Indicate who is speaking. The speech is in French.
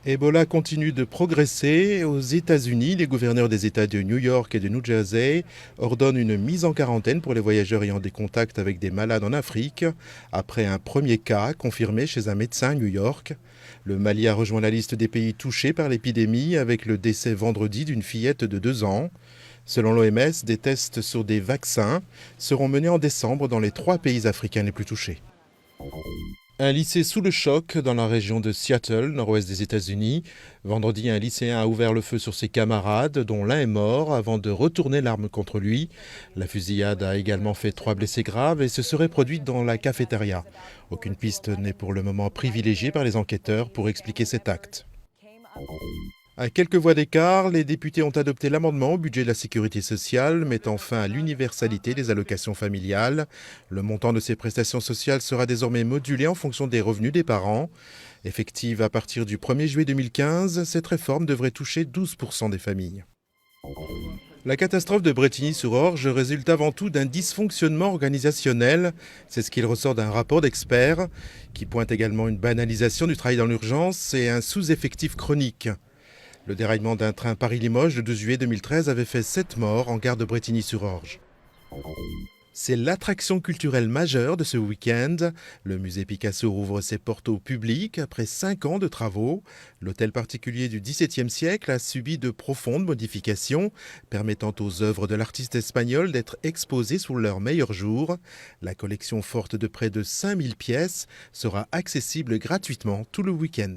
Speaker 1: Ebola continue de progresser. Aux États-Unis, les gouverneurs des États de New York et de New Jersey ordonnent une mise en quarantaine pour les voyageurs ayant des contacts avec des malades en Afrique, après un premier cas confirmé chez un médecin à New York. Le Mali a rejoint la liste des pays touchés par l'épidémie avec le décès vendredi d'une fillette de 2 ans. Selon l'OMS, des tests sur des vaccins seront menés en décembre dans les 3 pays africains les plus touchés. Un lycée sous le choc dans la région de Seattle, nord-ouest des États-Unis. Vendredi, un lycéen a ouvert le feu sur ses camarades, dont l'un est mort, avant de retourner l'arme contre lui. La fusillade a également fait 3 blessés graves et se serait produite dans la cafétéria. Aucune piste n'est pour le moment privilégiée par les enquêteurs pour expliquer cet acte. À quelques voix d'écart, les députés ont adopté l'amendement au budget de la sécurité sociale mettant fin à l'universalité des allocations familiales. Le montant de ces prestations sociales sera désormais modulé en fonction des revenus des parents. Effective à partir du 1er juillet 2015, cette réforme devrait toucher 12% des familles. La catastrophe de Brétigny-sur-Orge résulte avant tout d'un dysfonctionnement organisationnel. C'est ce qu'il ressort d'un rapport d'experts qui pointe également une banalisation du travail dans l'urgence et un sous-effectif chronique. Le déraillement d'un train Paris-Limoges le 12 juillet 2013 avait fait 7 morts en gare de Brétigny-sur-Orge. C'est l'attraction culturelle majeure de ce week-end. Le musée Picasso rouvre ses portes au public après 5 ans de travaux. L'hôtel particulier du XVIIe siècle a subi de profondes modifications, permettant aux œuvres de l'artiste espagnol d'être exposées sous leur meilleur jour. La collection forte de près de 5000 pièces sera accessible gratuitement tout le week-end.